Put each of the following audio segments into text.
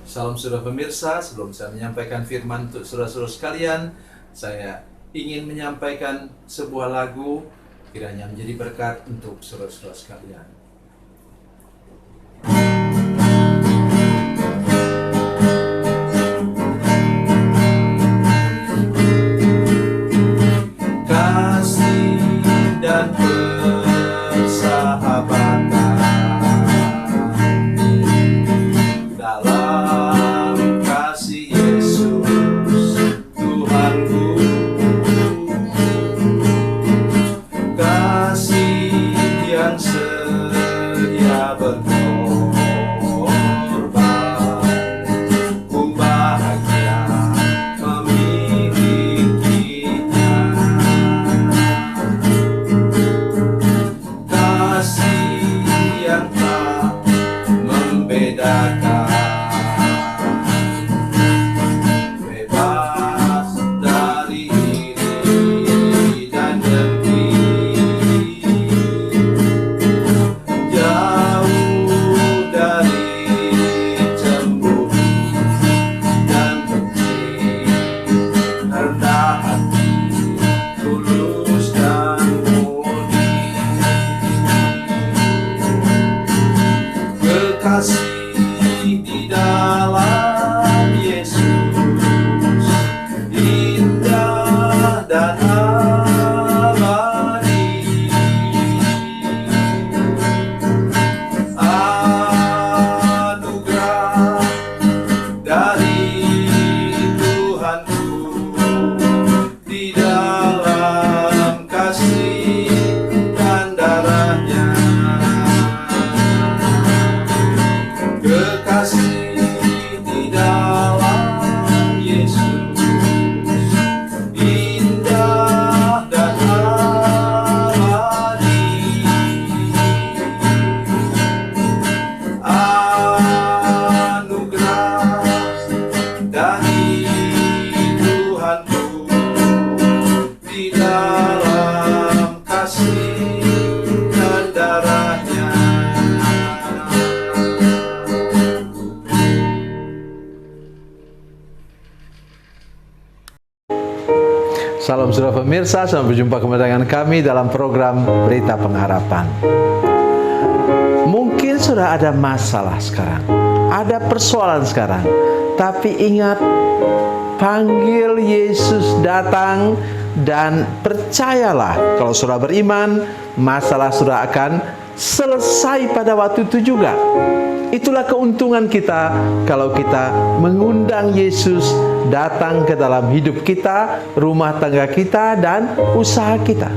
Salam saudara pemirsa, sebelum saya menyampaikan firman untuk saudara-saudara sekalian, saya ingin menyampaikan sebuah lagu kiranya menjadi berkat untuk saudara-saudara sekalian. Kasih dan persahabatan dalam kasih Yesus Tuhanku, kasih yang sedia berkorban, ku bahagia memilikinya. Kasih yang tak membedakan, bebas dari iri dan dengki, jauh dari cemburu dan benci, rendah hati, tulus dan murni. Kekasih di dalam Yesus indah dan abadi. Anugerah dari Tuhanku di dalam kasih dan darahnya. Kekasih di dalam Yesus indah dan abadi. Anugerah dari Tuhanku di dalam kasih dan darahnya. Salam saudara pemirsa, selamat berjumpa kembali dengan kami dalam program Berita Pengharapan. Mungkin sudah ada masalah sekarang, ada persoalan sekarang, tapi ingat, panggil Yesus datang dan percayalah, kalau sudah beriman, masalah sudah akan selesai pada waktu itu juga. Itulah keuntungan kita kalau kita mengundang Yesus datang ke dalam hidup kita, rumah tangga kita, dan usaha kita.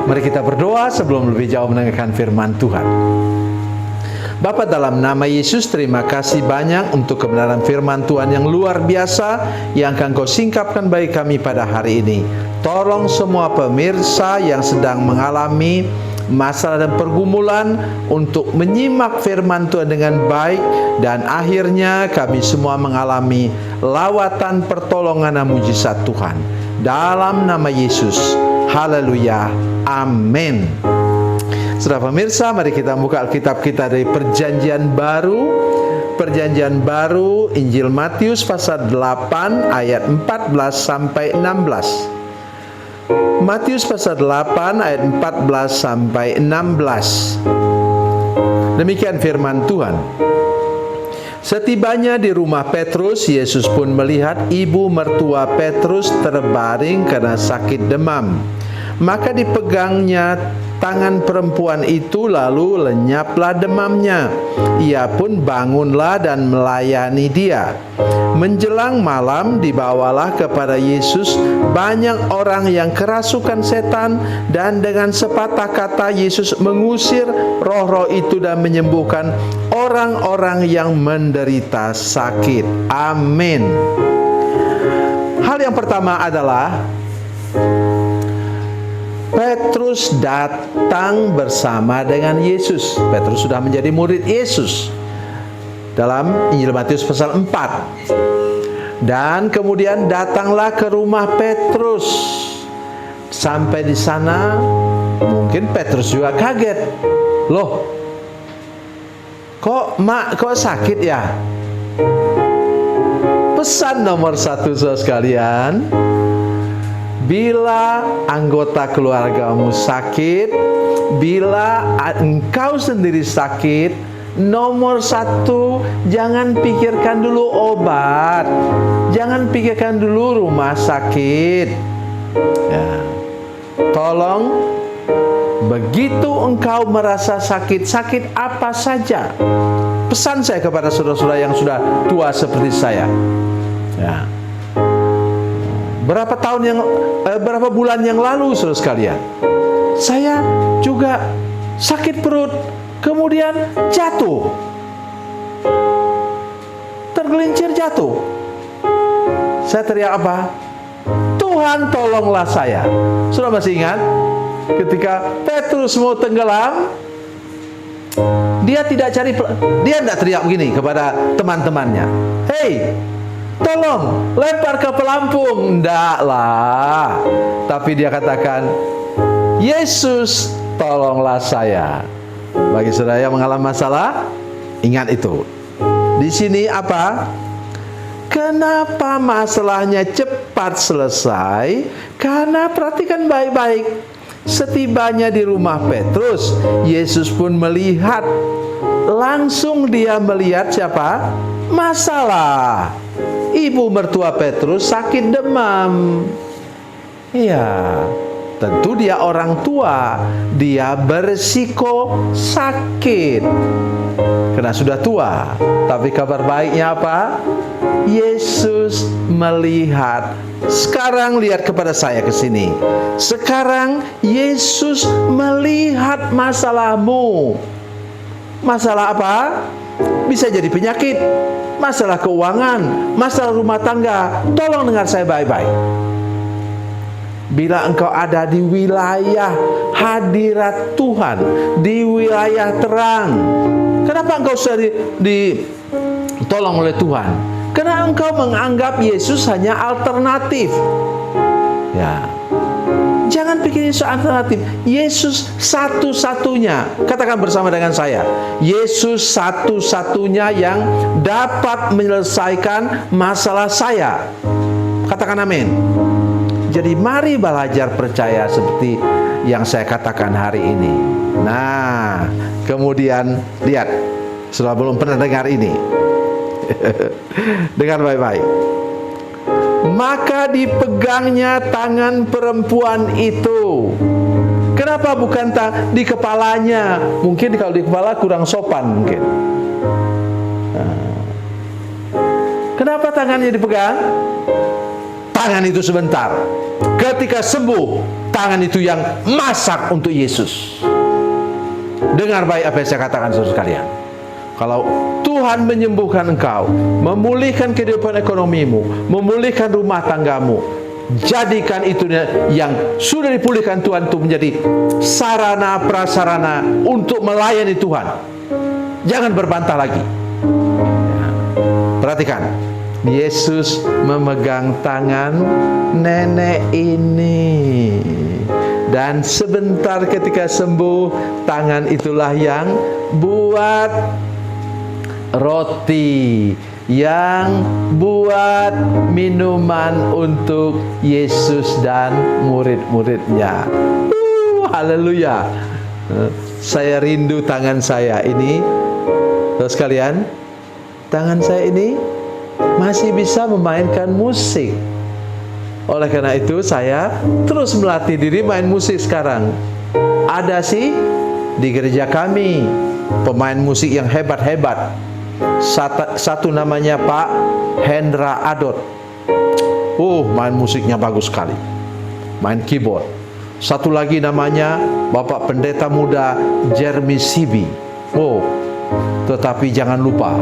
Mari kita berdoa sebelum lebih jauh mendengarkan firman Tuhan. Bapa, dalam nama Yesus, terima kasih banyak untuk kebenaran firman Tuhan yang luar biasa yang akan Kau singkapkan bagi kami pada hari ini. Tolong semua pemirsa yang sedang mengalami masalah dan pergumulan untuk menyimak firman Tuhan dengan baik, dan akhirnya kami semua mengalami lawatan pertolongan dan mujizat Tuhan. Dalam nama Yesus, haleluya, amin. Saudara pemirsa, mari kita buka Alkitab kita dari Perjanjian Baru. Perjanjian Baru, Injil Matius pasal 8 ayat 14 sampai 16. Matius pasal 8 ayat 14 sampai 16. Demikian firman Tuhan. Setibanya di rumah Petrus, Yesus pun melihat ibu mertua Petrus terbaring karena sakit demam. Maka dipegangnya tangan perempuan itu, lalu lenyaplah demamnya. Ia pun bangunlah dan melayani dia. Menjelang malam dibawalah kepada Yesus banyak orang yang kerasukan setan, dan dengan sepatah kata Yesus mengusir roh-roh itu dan menyembuhkan orang-orang yang menderita sakit. Amin. Hal yang pertama adalah Petrus datang bersama dengan Yesus. Petrus sudah menjadi murid Yesus dalam Injil Matius pasal 4. Dan kemudian datanglah ke rumah Petrus. Sampai di sana mungkin Petrus juga kaget. Loh, kok sakit ya? Pesan nomor 1, saudara sekalian, bila anggota keluargamu sakit, bila engkau sendiri sakit, nomor 1, jangan pikirkan dulu obat, jangan pikirkan dulu rumah sakit. Ya. Tolong, begitu engkau merasa sakit apa saja, pesan saya kepada saudara-saudara yang sudah tua seperti saya. Ya. Berapa bulan yang lalu, saudara sekalian, saya juga sakit perut, kemudian jatuh, tergelincir jatuh. Saya teriak apa? Tuhan, tolonglah saya. Sudah masih ingat ketika Petrus mau tenggelam, dia tidak teriak begini kepada teman-temannya, "Hei, tolong lempar ke pelampung." Enggak lah. Tapi dia katakan, "Yesus, tolonglah saya." Bagi saudara yang mengalami masalah, ingat itu. Di sini apa? Kenapa masalahnya cepat selesai? Karena perhatikan baik-baik. Setibanya di rumah Petrus, Yesus pun melihat. Langsung dia melihat siapa? Masalah. Ibu mertua Petrus sakit demam. Iya, tentu dia orang tua, dia berisiko sakit karena sudah tua. Tapi kabar baiknya apa? Yesus melihat. Sekarang lihat kepada saya ke sini. Sekarang Yesus melihat masalahmu. Masalah apa? Bisa jadi penyakit, masalah keuangan, masalah rumah tangga. Tolong dengar saya baik-baik. Bila engkau ada di wilayah hadirat Tuhan, di wilayah terang, kenapa engkau sudah ditolong oleh Tuhan? Karena engkau menganggap Yesus hanya alternatif. Ya, jangan pikirin soal alternatif. Yesus satu-satunya. Katakan bersama dengan saya, Yesus satu-satunya yang dapat menyelesaikan masalah saya. Katakan amin. Jadi mari belajar percaya seperti yang saya katakan hari ini. Nah, kemudian lihat, sudah belum pernah dengar ini. Dengar baik-baik. Maka dipegangnya tangan perempuan itu. Kenapa bukan di kepalanya? Mungkin kalau di kepala kurang sopan mungkin. Kenapa tangannya dipegang? Tangan itu sebentar. Ketika sembuh, tangan itu yang masak untuk Yesus. Dengar baik apa yang saya katakan, saudara sekalian. Kalau Tuhan menyembuhkan engkau, memulihkan kehidupan ekonomimu, memulihkan rumah tanggamu, jadikan itu yang sudah dipulihkan Tuhan itu menjadi sarana prasarana untuk melayani Tuhan. Jangan berbantah lagi. Perhatikan, Yesus memegang tangan nenek ini, dan sebentar ketika sembuh, tangan itulah yang buat roti, yang buat minuman untuk Yesus dan murid-muridnya. Haleluya. Saya rindu tangan saya ini, terus sekalian, tangan saya ini masih bisa memainkan musik. Oleh karena itu saya terus melatih diri main musik sekarang. Ada sih di gereja kami pemain musik yang hebat-hebat. Satu namanya Pak Hendra Adot. Main musiknya bagus sekali, main keyboard. Satu lagi namanya Bapak Pendeta Muda Jeremy Sibi. Tetapi jangan lupa,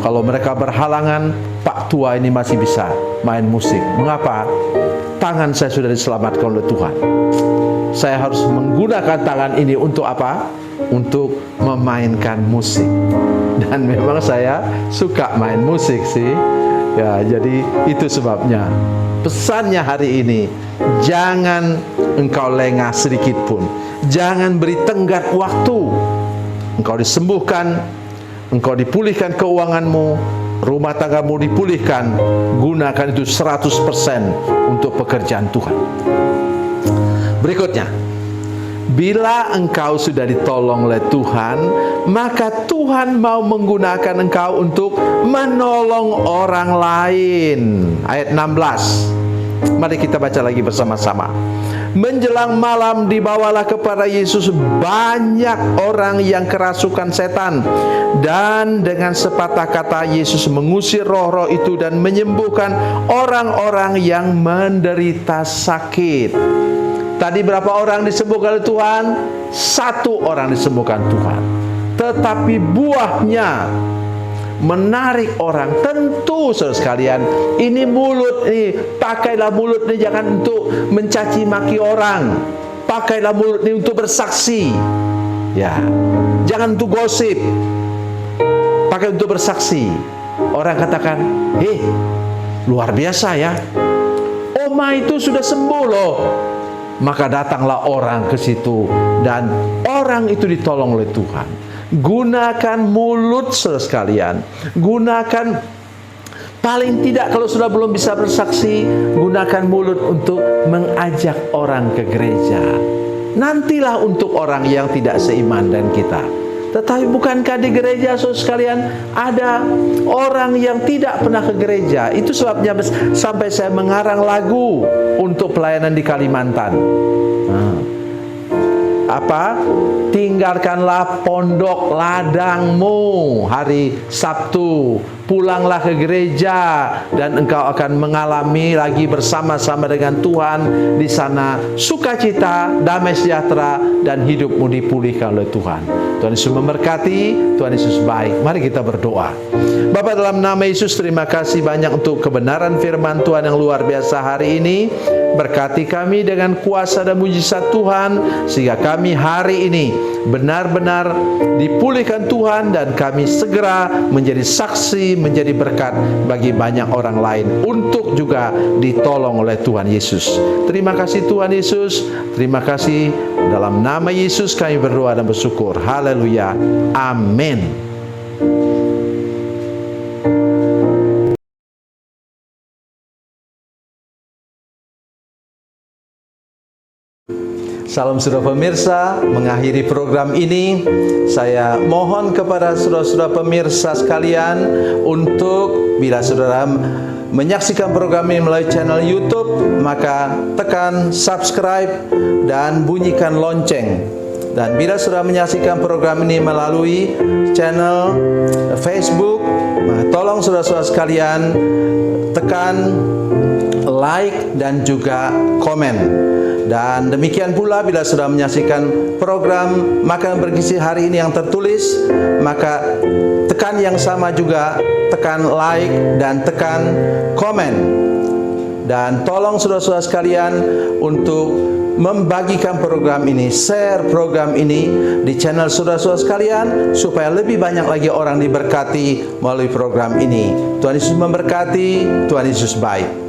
kalau mereka berhalangan, Pak tua ini masih bisa main musik. Mengapa? Tangan saya sudah diselamatkan oleh Tuhan. Saya harus menggunakan tangan ini untuk apa? Untuk memainkan musik. Dan memang saya suka main musik sih. Ya, jadi itu sebabnya. Pesannya hari ini, jangan engkau lengah sedikit pun. Jangan beri tenggat waktu. Engkau disembuhkan, engkau dipulihkan keuanganmu, rumah tanggamu dipulihkan, gunakan itu 100% untuk pekerjaan Tuhan. Berikutnya, bila engkau sudah ditolong oleh Tuhan, maka Tuhan mau menggunakan engkau untuk menolong orang lain. Ayat 16. Mari kita baca lagi bersama-sama. Menjelang malam dibawalah kepada Yesus banyak orang yang kerasukan setan, dan dengan sepatah kata Yesus mengusir roh-roh itu dan menyembuhkan orang-orang yang menderita sakit. Tadi berapa orang disembuhkan oleh Tuhan? 1 orang disembuhkan Tuhan. Tetapi buahnya menarik orang. Tentu saudara sekalian, ini mulut ini, pakailah mulut ini jangan untuk mencaci maki orang. Pakailah mulut ini untuk bersaksi. Ya, jangan untuk gosip. Pakai untuk bersaksi. Orang katakan, luar biasa ya, Oma itu sudah sembuh loh. Maka datanglah orang ke situ dan orang itu ditolong oleh Tuhan. Gunakan mulut saudara sekalian. Gunakan, paling tidak kalau sudah belum bisa bersaksi, gunakan mulut untuk mengajak orang ke gereja. Nantilah untuk orang yang tidak seiman dengan kita. Tetapi bukankah di gereja saudara sekalian ada orang yang tidak pernah ke gereja? Itu sebabnya sampai saya mengarang lagu untuk pelayanan di Kalimantan. Tinggalkanlah pondok ladangmu hari Sabtu, pulanglah ke gereja, dan engkau akan mengalami lagi bersama-sama dengan Tuhan di sana sukacita, damai sejahtera, dan hidupmu dipulihkan oleh Tuhan. Tuhan Yesus memberkati, Tuhan Yesus baik. Mari kita berdoa. Bapa, dalam nama Yesus, terima kasih banyak untuk kebenaran firman Tuhan yang luar biasa hari ini. Berkati kami dengan kuasa dan mujizat Tuhan, sehingga kami hari ini benar-benar dipulihkan Tuhan, dan kami segera menjadi saksi, menjadi berkat bagi banyak orang lain untuk juga ditolong oleh Tuhan Yesus. Terima kasih Tuhan Yesus, terima kasih. Dalam nama Yesus kami berdoa dan bersyukur. Haleluya. Amin. Salam saudara pemirsa, mengakhiri program ini saya mohon kepada saudara-saudara pemirsa sekalian untuk, bila saudara menyaksikan program ini melalui channel YouTube, maka tekan subscribe dan bunyikan lonceng. Dan bila saudara menyaksikan program ini melalui channel Facebook, tolong saudara-saudara sekalian tekan like dan juga komen. Dan demikian pula bila sudah menyaksikan program Makan Bergizi hari ini yang tertulis, maka tekan yang sama juga, tekan like dan tekan komen. Dan tolong saudara-saudara sekalian untuk membagikan program ini, share program ini di channel saudara-saudara sekalian, supaya lebih banyak lagi orang diberkati melalui program ini. Tuhan Yesus memberkati, Tuhan Yesus baik.